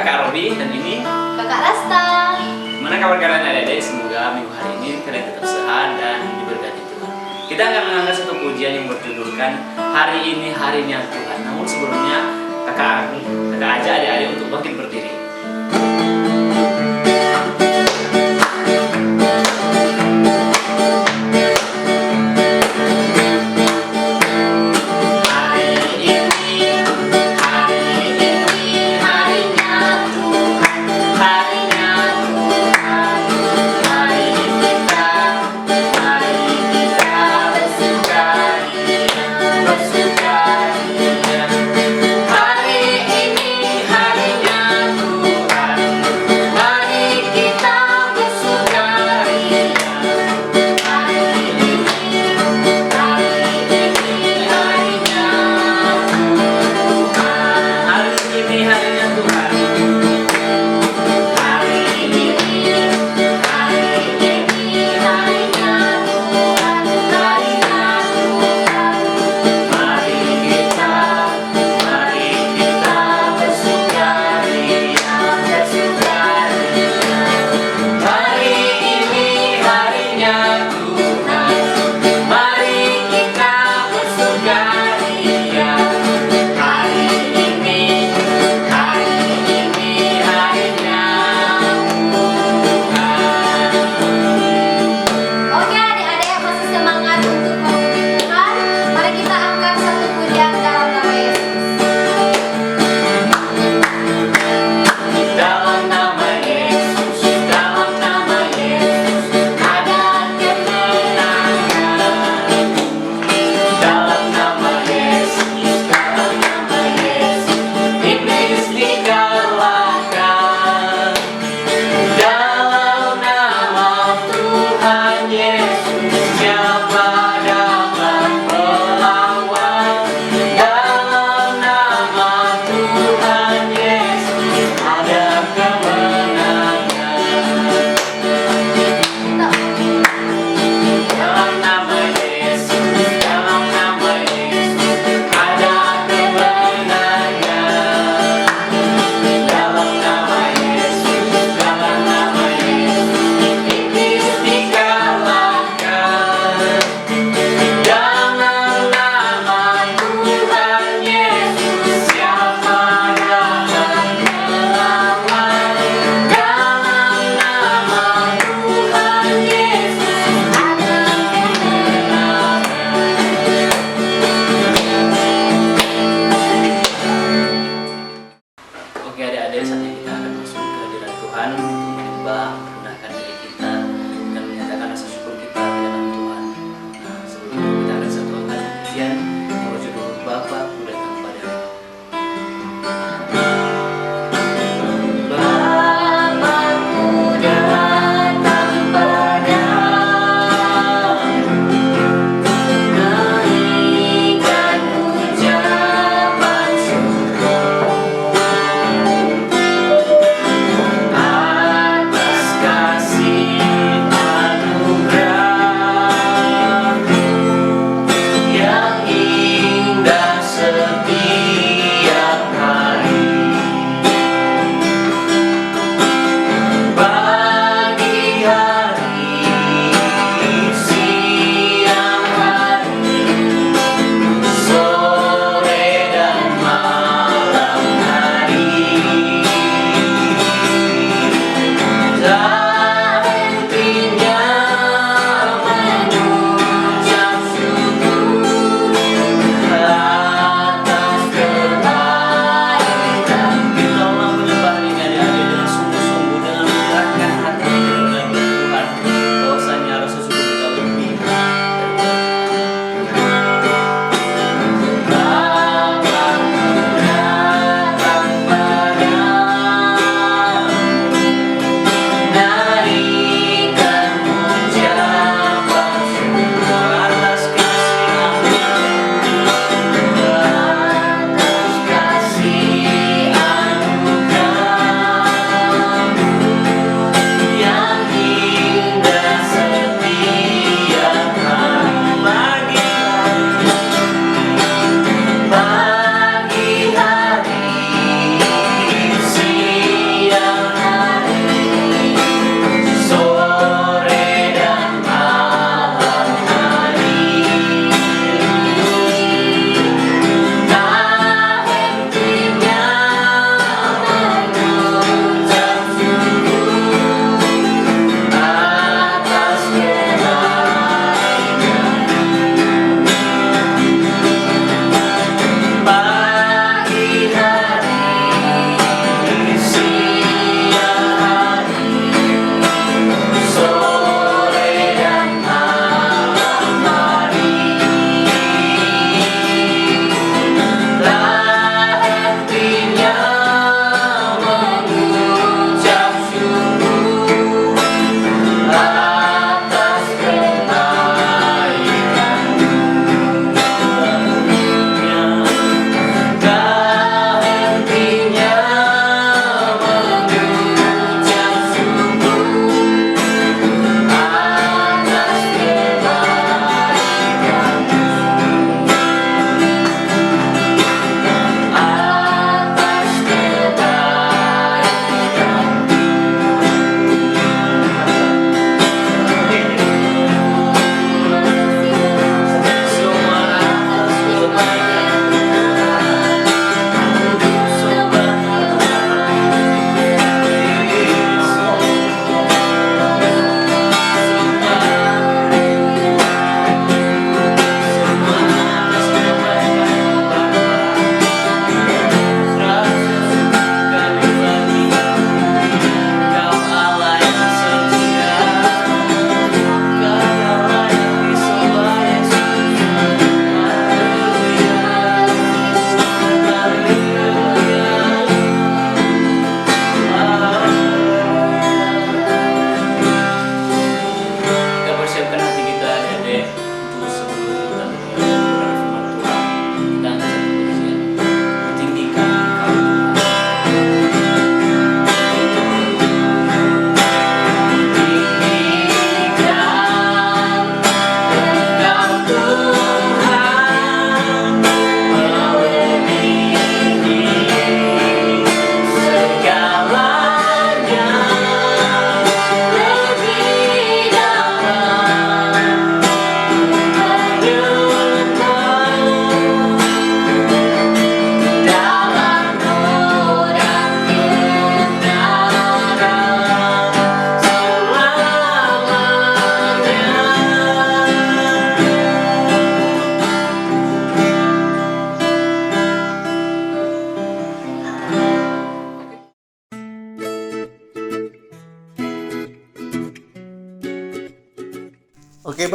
Kakak Robi dan ini Kakak Rasta. Gimana kabar kalian adik-adik? Semoga minggu hari ini kalian tetap sehat dan diberkati Tuhan. Kita akan mengangkat satu pujian yang berjudulkan Hari Ini Harinya Tuhan. Namun sebelumnya kakak ajak adik-adik untuk bangkit berdiri.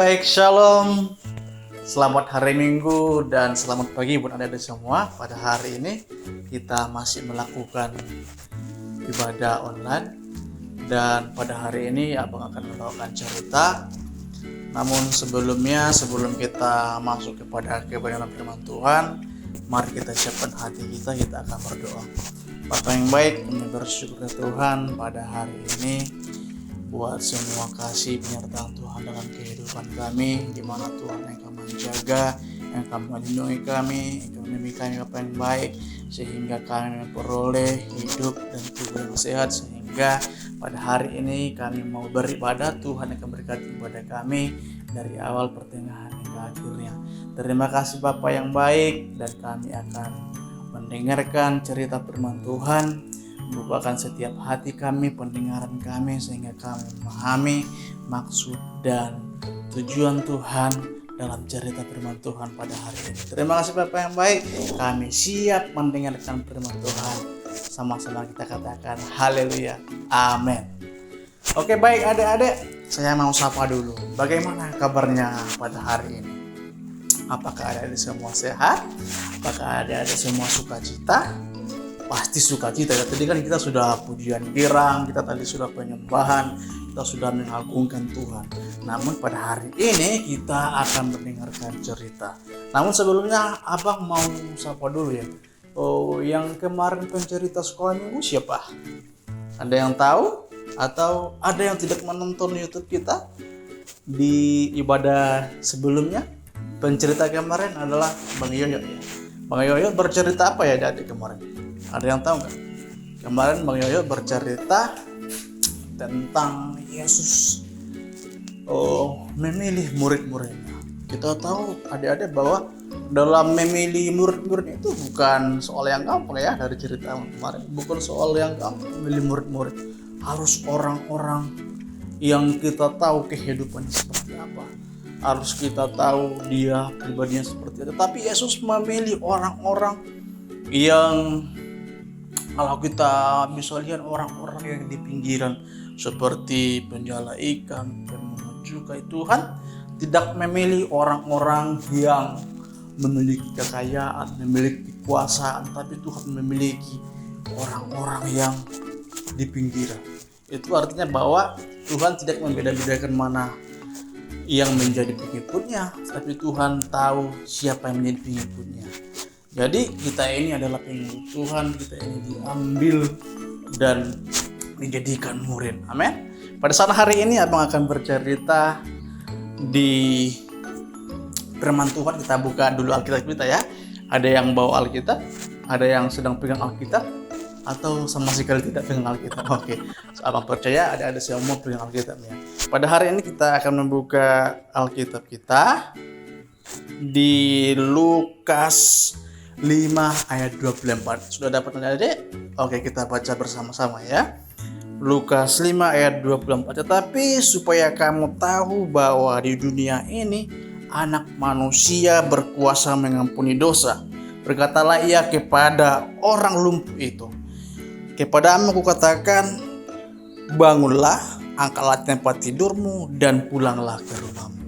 baik, shalom. Selamat hari Minggu dan selamat pagi buat Anda semua. Pada hari ini kita masih melakukan ibadah online. Dan pada hari ini Abang akan membawakan cerita. Namun sebelum kita masuk kepada kebenaran firman Tuhan, mari kita siapkan hati kita akan berdoa. Bapa yang baik, kami bersyukur Tuhan pada hari ini buat semua kasih penyertaan Tuhan dalam kehidupan kami, di mana Tuhan yang akan menjaga, yang akan melindungi kami, yang akan memberi kami apa yang baik, sehingga kami memperoleh hidup dan tubuh yang sehat, sehingga pada hari ini kami mau beribadah. Tuhan akan berkati ibadah kami dari awal, pertengahan hingga akhirnya. Terima kasih Bapa yang baik, dan kami akan mendengarkan cerita firman Tuhan, membukakan setiap hati kami, pendengaran kami, sehingga kami memahami maksud dan tujuan Tuhan dalam cerita firman Tuhan pada hari ini. Terima kasih Bapak yang baik, kami siap mendengarkan firman Tuhan. Sama-sama kita katakan haleluya, amin. Oke, baik adik-adik, saya mau sapa dulu. Bagaimana kabarnya pada hari ini? Apakah adik-adik semua sehat? Apakah adik-adik semua sukacita? Pasti sukacita ya. Tadi kan kita sudah pujian kirang, kita tadi sudah penyembahan, kita sudah mengagungkan Tuhan. Namun pada hari ini kita akan mendengarkan cerita. Namun sebelumnya Abang mau sapa dulu ya. Yang kemarin pencerita sekolah minggu siapa? Ada yang tahu? Atau ada yang tidak menonton YouTube kita di ibadah sebelumnya? Pencerita kemarin adalah Bang Yoyo. Bang Yoyo bercerita apa ya dari kemarin? Ada yang tahu nggak? Kemarin Bang Yoyo bercerita tentang Yesus memilih murid-muridnya. Kita tahu adik-adik bahwa dalam memilih murid-murid itu bukan soal yang gampang ya, dari cerita kemarin. Bukan soal yang gampang memilih murid-murid. Harus orang-orang yang kita tahu kehidupannya seperti apa. Harus kita tahu dia pribadinya seperti apa. Tapi Yesus memilih orang-orang yang, kalau kita bisa lihat, orang-orang yang di pinggiran seperti penjala ikan, pemungut cukai. Tuhan tidak memilih orang-orang yang memiliki kekayaan, memiliki kekuasaan, tapi Tuhan memiliki orang-orang yang di pinggiran. Itu artinya bahwa Tuhan tidak membeda-bedakan mana yang menjadi pengikutnya, tapi Tuhan tahu siapa yang menjadi pengikutnya. Jadi kita ini adalah pengikut Tuhan, kita ini diambil dan dijadikan murid. Amin. Pada saat hari ini Abang akan bercerita di firman Tuhan. Kita buka dulu Alkitab kita ya. Ada yang bawa Alkitab, ada yang sedang pegang Alkitab, atau sama sekali tidak pegang Alkitab. Oke. Abang percaya ada semua pegang Alkitabnya. Pada hari ini kita akan membuka Alkitab kita di Lukas 5 ayat 24. Sudah dapat adik-adik? Oke, kita baca bersama-sama ya. Lukas 5 ayat 24. Tetapi supaya kamu tahu bahwa di dunia ini Anak Manusia berkuasa mengampuni dosa, berkatalah ia kepada orang lumpuh itu, kepadamu kukatakan, bangunlah, angkatlah tempat tidurmu dan pulanglah ke rumahmu.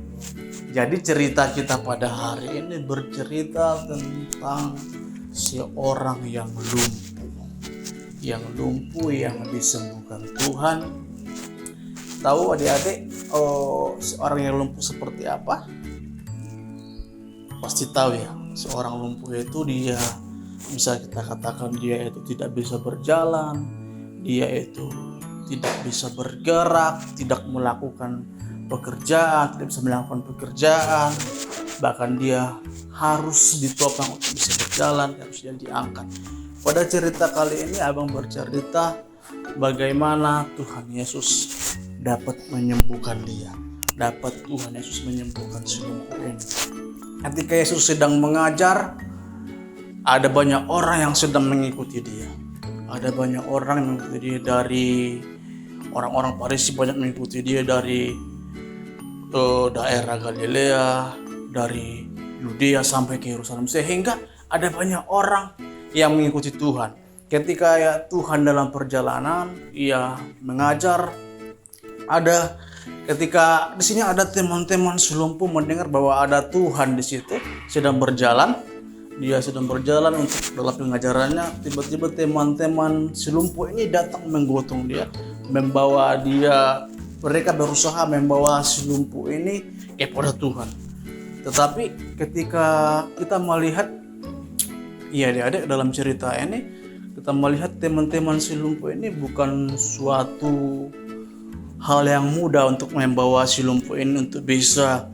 Jadi cerita kita pada hari ini bercerita tentang seorang yang lumpuh yang disembuhkan Tuhan. Tahu adik-adik seorang yang lumpuh seperti apa? Pasti tahu ya. Seorang lumpuh itu dia bisa kita katakan dia itu tidak bisa berjalan, dia itu tidak bisa bergerak, tidak melakukan pekerjaan, tidak bisa melakukan pekerjaan, bahkan dia harus ditopang untuk bisa berjalan, harus dia diangkat. Pada cerita kali ini Abang bercerita bagaimana Tuhan Yesus dapat menyembuhkan dia, dapat Tuhan Yesus menyembuhkan si lumpuh ini. Ketika Yesus sedang mengajar, ada banyak orang yang sedang mengikuti dia. Ada banyak orang yang mengikuti dia, dari orang-orang Farisi banyak mengikuti dia dari daerah Galilea, dari Yudea sampai ke Yerusalem, sehingga ada banyak orang yang mengikuti Tuhan. Ketika Tuhan dalam perjalanan ia mengajar, ada Ketika di sini ada teman-teman si lumpuh mendengar bahwa ada Tuhan di situ sedang berjalan, dia sedang berjalan untuk dalam pengajarannya. Tiba-tiba teman-teman si lumpuh ini datang menggotong dia, membawa dia. Mereka berusaha membawa si lumpuh ini kepada Tuhan. Tetapi ketika kita melihat, iya adik-adik, dalam cerita ini kita melihat teman-teman si lumpuh ini bukan suatu hal yang mudah untuk membawa si lumpuh ini untuk bisa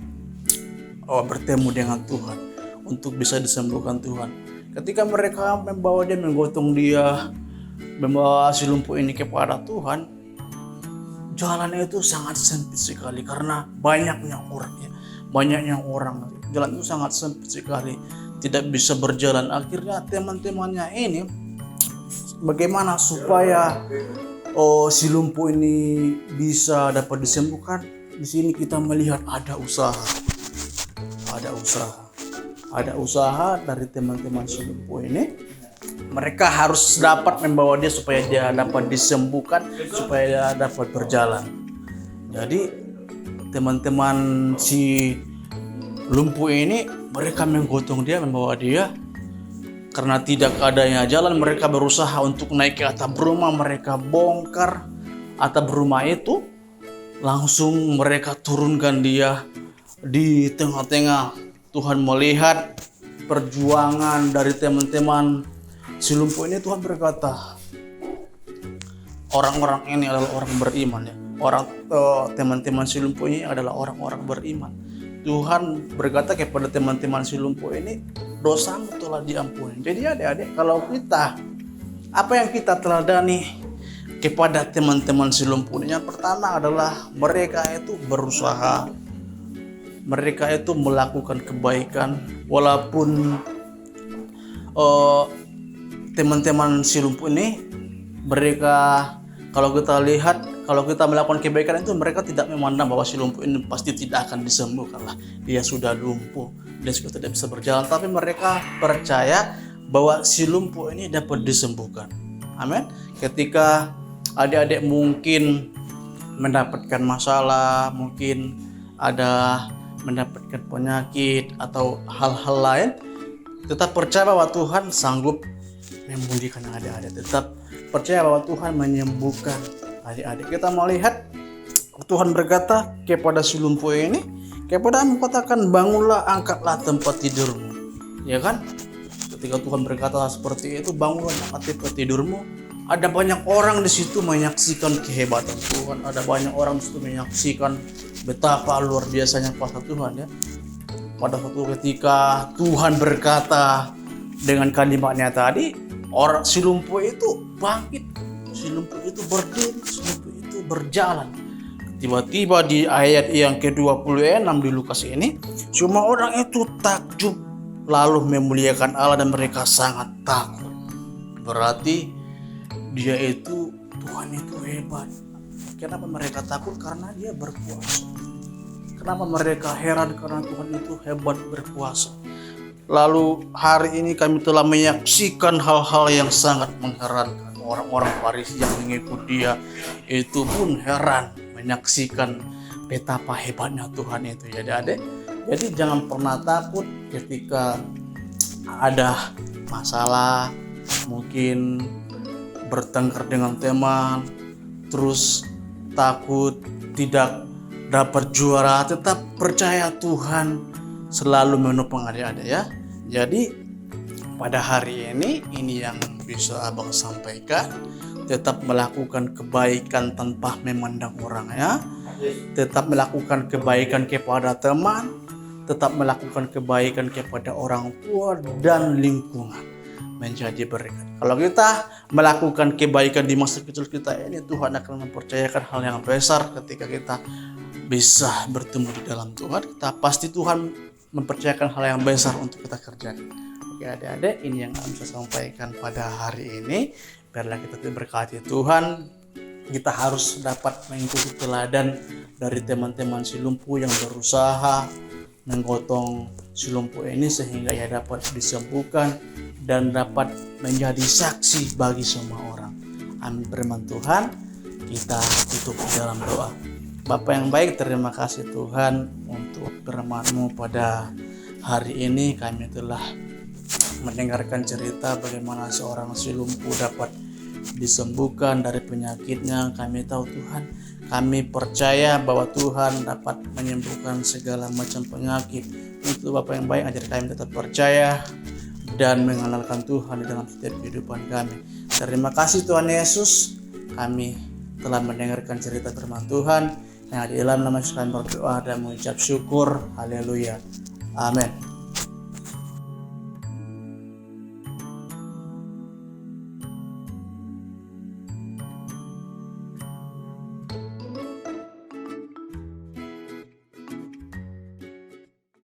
bertemu dengan Tuhan, untuk bisa disembuhkan Tuhan. Ketika mereka membawa dia, menggotong dia, membawa si lumpuh ini kepada Tuhan, jalannya itu sangat sempit sekali karena banyaknya orang. Jalan itu sangat sempit sekali, tidak bisa berjalan. Akhirnya teman-temannya ini bagaimana supaya si lumpuh ini bisa dapat disembuhkan. Di sini kita melihat ada usaha dari teman-teman si lumpuh ini. Mereka harus dapat membawa dia supaya dia dapat disembuhkan, supaya dia dapat berjalan. Jadi teman-teman si lumpuh ini, mereka menggotong dia, membawa dia. Karena tidak adanya jalan, mereka berusaha untuk naik ke atap rumah. Mereka bongkar atap rumah itu, langsung mereka turunkan dia di tengah-tengah. Tuhan melihat perjuangan dari teman-teman si lumpuh ini. Tuhan berkata, orang-orang ini adalah orang beriman ya. Teman-teman si lumpuh ini adalah orang-orang beriman. Tuhan berkata kepada teman-teman si lumpuh ini, dosamu telah diampuni. Jadi adik-adik, kalau kita, apa yang kita teladani kepada teman-teman si lumpuh ini, yang pertama adalah mereka itu berusaha, mereka itu melakukan kebaikan. Walaupun teman-teman si lumpuh ini, mereka, kalau kita lihat, kalau kita melakukan kebaikan itu, mereka tidak memandang bahwa si lumpuh ini pasti tidak akan disembuhkan lah. Dia sudah lumpuh, dia sudah tidak bisa berjalan. Tapi mereka percaya bahwa si lumpuh ini dapat disembuhkan. Amin. Ketika adik-adik mungkin mendapatkan masalah, mungkin ada mendapatkan penyakit atau hal-hal lain, tetap percaya bahwa Tuhan sanggup memulihkan adik-adik. Tetap percaya bahwa Tuhan menyembuhkan adik-adik. Kita melihat Tuhan berkata kepada si lumpuh ini, kepadamu katakan, bangunlah, angkatlah tempat tidurmu. Ya kan? Ketika Tuhan berkata seperti itu, bangunlah, angkat tempat tidurmu. Ada banyak orang di situ menyaksikan kehebatan Tuhan. Ada banyak orang di situ menyaksikan betapa luar biasanya kuasa Tuhan ya. Pada suatu ketika Tuhan berkata dengan kalimatnya tadi, orang si lumpuh itu bangkit, si lumpuh itu berdiri, si lumpuh itu berjalan. Tiba-tiba di ayat yang ke-26 di Lukas ini, semua orang itu takjub lalu memuliakan Allah dan mereka sangat takut. Berarti Tuhan itu hebat. Kenapa mereka takut? Karena dia berkuasa. Kenapa mereka heran? Karena Tuhan itu hebat, berkuasa. Lalu hari ini kami telah menyaksikan hal-hal yang sangat mengherankan. Orang-orang Farisi yang mengikuti dia itu pun heran menyaksikan betapa hebatnya Tuhan itu ya adik. Jadi jangan pernah takut ketika ada masalah, mungkin bertengkar dengan teman, terus takut tidak dapat juara. Tetap percaya Tuhan selalu menopang adik-adik ya. Jadi pada hari ini yang bisa abang sampaikan, tetap melakukan kebaikan tanpa memandang orang ya. Tetap melakukan kebaikan kepada teman, tetap melakukan kebaikan kepada orang tua dan lingkungan, menjadi berkat. Kalau kita melakukan kebaikan di masa kecil kita ini, Tuhan akan mempercayakan hal yang besar. Ketika kita bisa bertemu di dalam Tuhan, kita pasti Tuhan mempercayakan hal yang besar untuk kita kerjakan. Oke adik-adik, ini yang saya sampaikan pada hari ini. Biarlah kita diberkati Tuhan. Kita harus dapat mengikuti teladan dari teman-teman si lumpuh yang berusaha menggotong si lumpuh ini sehingga ia dapat disembuhkan dan dapat menjadi saksi bagi semua orang. Amin. Firman Tuhan, kita tutup dalam doa. Bapa yang baik, terima kasih Tuhan untuk firman-Mu pada hari ini. Kami telah mendengarkan cerita bagaimana seorang si lumpuh dapat disembuhkan dari penyakitnya. Kami tahu Tuhan, kami percaya bahwa Tuhan dapat menyembuhkan segala macam penyakit. Untuk Bapa yang baik, ajar kami tetap percaya dan mengandalkan Tuhan dalam setiap kehidupan kami. Terima kasih Tuhan Yesus, kami telah mendengarkan cerita firman Tuhan. Yang di dalam nama Yesus kami berdoa dan mengucap syukur. Haleluya. Amin.